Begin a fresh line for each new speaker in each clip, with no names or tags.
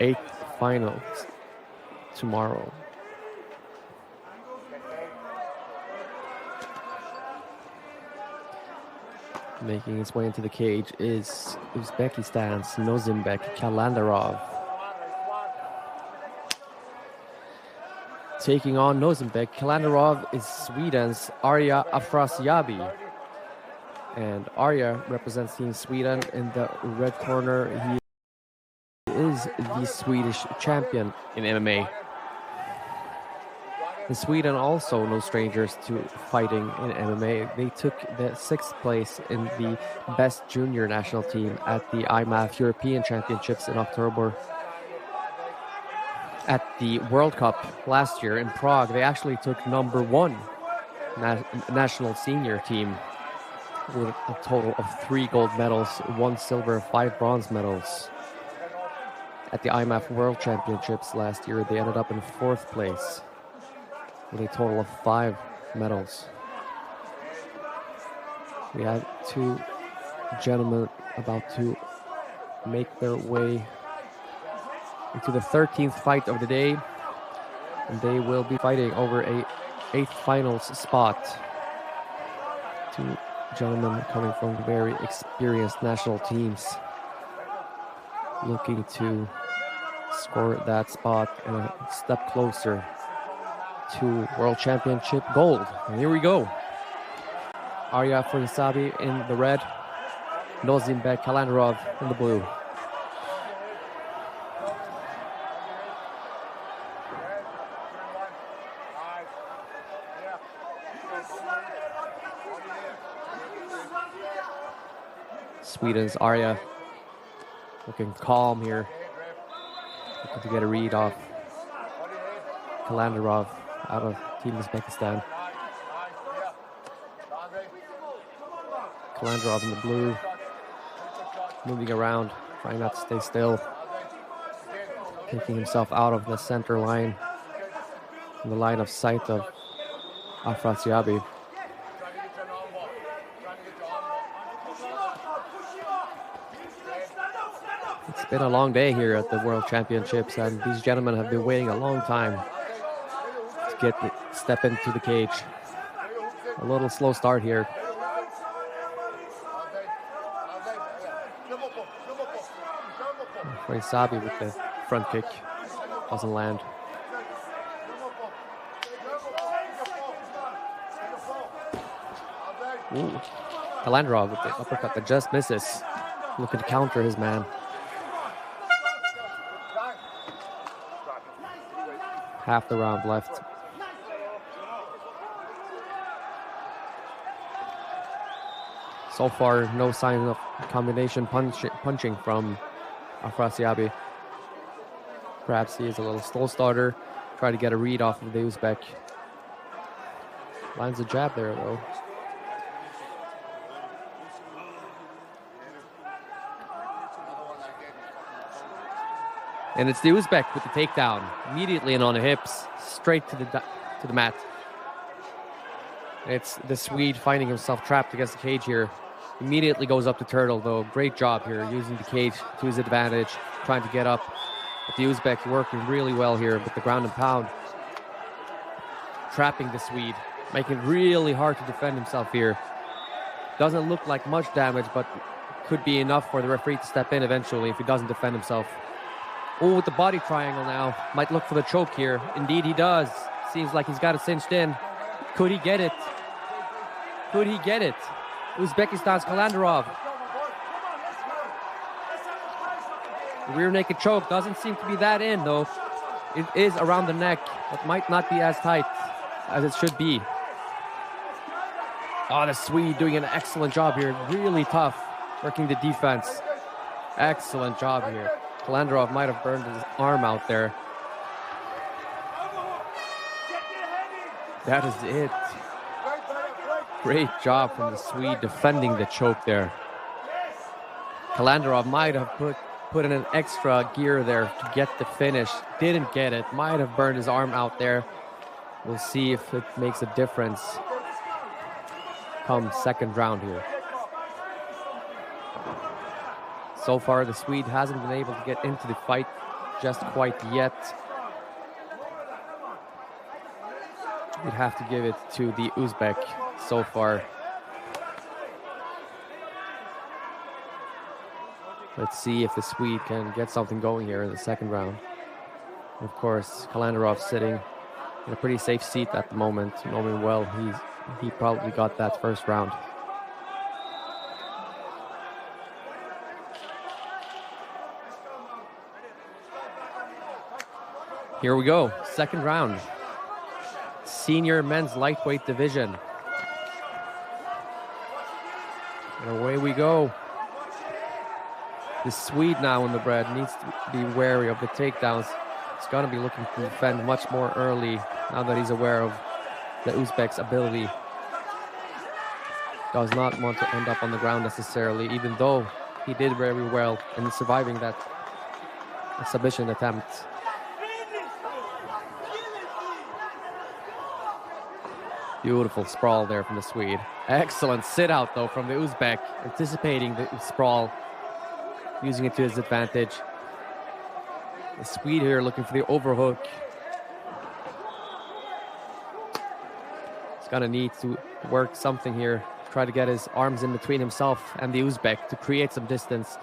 eighth finals tomorrow. Making his way into the cage is Uzbekistan's NOZIM QALANDAROV. Taking on NOZIM QALANDAROV is Sweden's Arya Afrasiabi. And Arya represents Team Sweden in the red corner. He is the Swedish champion in MMA. And Sweden also no strangers to fighting in MMA. They took the 6th place in the best junior national team at the IMAF European Championships in October. At the World Cup last year in Prague, they actually took number 1 national senior team with a total of 3 gold medals, 1 silver, 5 bronze medals. At the IMAF World Championships last year, they ended up in 4th place with a total of 5 medals. We have 2 gentlemen about to make their way into the 13th fight of the day, and they will be fighting over a 8th finals spot. 2 gentlemen coming from very experienced national teams, looking to score that spot and a step closer to World Championship gold. And here we go. Arya Afrasiabi in the red, NOZIM QALANDAROV in the blue. Sweden's Arya looking calm here, looking to get a read off QALANDAROV out of Team Uzbekistan. QALANDAROV in the blue, moving around, trying not to stay still, taking himself out of the center line, in the line of sight of Afrasiabi. It's been a long day here at the World Championships, and these gentlemen have been waiting a long time to step into the cage. A little slow start here. Afrasiabi with the front kick doesn't land. Ooh. QALANDAROV with the uppercut that just misses, looking to counter his man. Half the round left. So far, no sign of combination punching from Afrasiabi. Perhaps he is a little slow starter. Try to get a read off of the Uzbek. Lands a jab there, though. And it's the Uzbek with the takedown, immediately and on the hips, straight to the mat. It's the Swede finding himself trapped against the cage here. Immediately goes up to turtle, though. Great job here, using the cage to his advantage, trying to get up. But the Uzbek working really well here with the ground and pound, trapping the Swede, making it really hard to defend himself here. Doesn't look like much damage, but could be enough for the referee to step in eventually if he doesn't defend himself. Oh, with the body triangle now. Might look for the choke here. Indeed, he does. Seems like he's got it cinched in. Could he get it? Could he get it? Uzbekistan's QALANDAROV. The rear naked choke doesn't seem to be that in, though. It is around the neck, but might not be as tight as it should be. Oh, the Swede doing an excellent job here. Really tough, working the defense. Excellent job here. QALANDAROV might have burned his arm out there. That is it. Great job from the Swede defending the choke there. QALANDAROV might have put in an extra gear there to get the finish. Didn't get it. Might have burned his arm out there. We'll see if it makes a difference come second round here. So far, the Swede hasn't been able to get into the fight just quite yet. We'd have to give it to the Uzbek so far. Let's see if the Swede can get something going here in the second round. Of course, Kalandarov sitting in a pretty safe seat at the moment, knowing well he probably got that first round. Here we go, second round. Senior men's lightweight division. And away we go. The Swede now in the bread needs to be wary of the takedowns. He's going to be looking to defend much more early now that he's aware of the Uzbek's ability. Does not want to end up on the ground necessarily, even though he did very well in surviving that submission attempt. Beautiful sprawl there from the Swede. Excellent sit out though from the Uzbek, anticipating the sprawl, using it to his advantage. The Swede here looking for the overhook. He's gonna need to work something here, try to get his arms in between himself and the Uzbek to create some distance.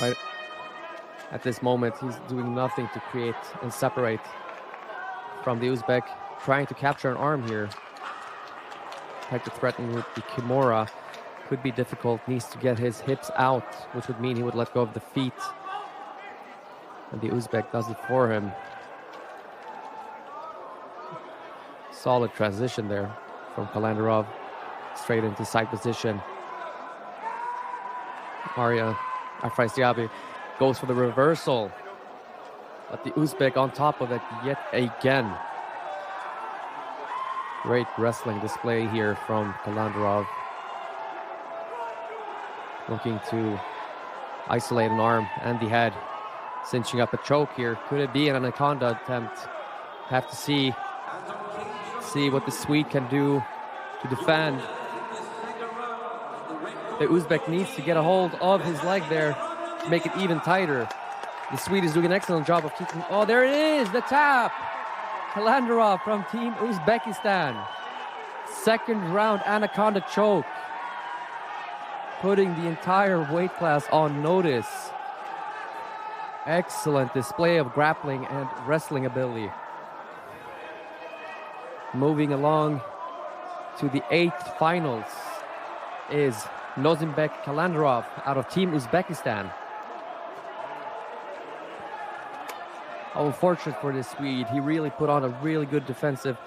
Right at this moment, he's doing nothing to create and separate from the Uzbek. Trying to capture an arm here. Trying to threaten with the Kimura. Could be difficult. Needs to get his hips out, which would mean he would let go of the feet. And the Uzbek does it for him. Solid transition there from Kalandarov. Straight into side position. Arya Afrasiabi goes for the reversal. But the Uzbek on top of it yet again. Great wrestling display here from Kalandarov. Looking to isolate an arm and the head. Cinching up a choke here. Could it be an anaconda attempt? Have to see what the Swede can do to defend. The Uzbek needs to get a hold of his leg there to make it even tighter. The Swede is doing an excellent job of keeping... Oh, there it is! The tap! Kalandarov from Team Uzbekistan. Second round anaconda choke. Putting the entire weight class on notice. Excellent display of grappling and wrestling ability. Moving along to the 8th finals is NOZIM Kalandarov out of Team Uzbekistan. How unfortunate for this Swede. He really put on a really good defensive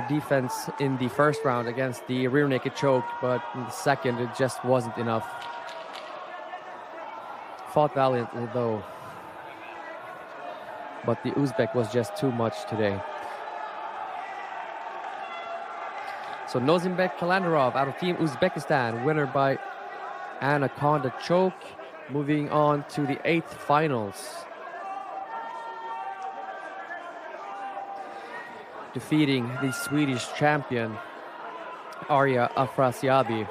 defense in the first round against the rear naked choke, but in the second it just wasn't enough. Fought valiantly though, but the Uzbek was just too much today. So NOZIM Kalandarov out of Team Uzbekistan, winner by anaconda choke. Moving on to the 8th finals. Defeating the Swedish champion, Arya Afrasiabi.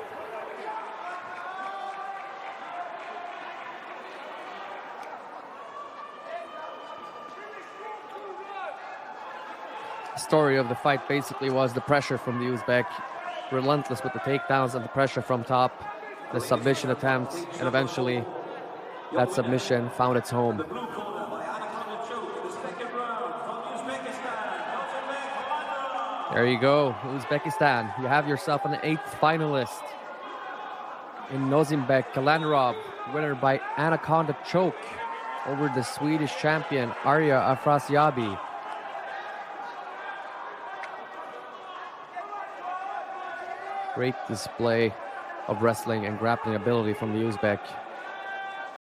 The story of the fight basically was the pressure from the Uzbek, relentless with the takedowns and the pressure from top, the submission attempts, and eventually that submission found its home. There you go, Uzbekistan. You have yourself an 8th finalist in NOZIM Kalandarov, winner by anaconda choke over the Swedish champion Arya Afrasiabi. Great display of wrestling and grappling ability from the Uzbek.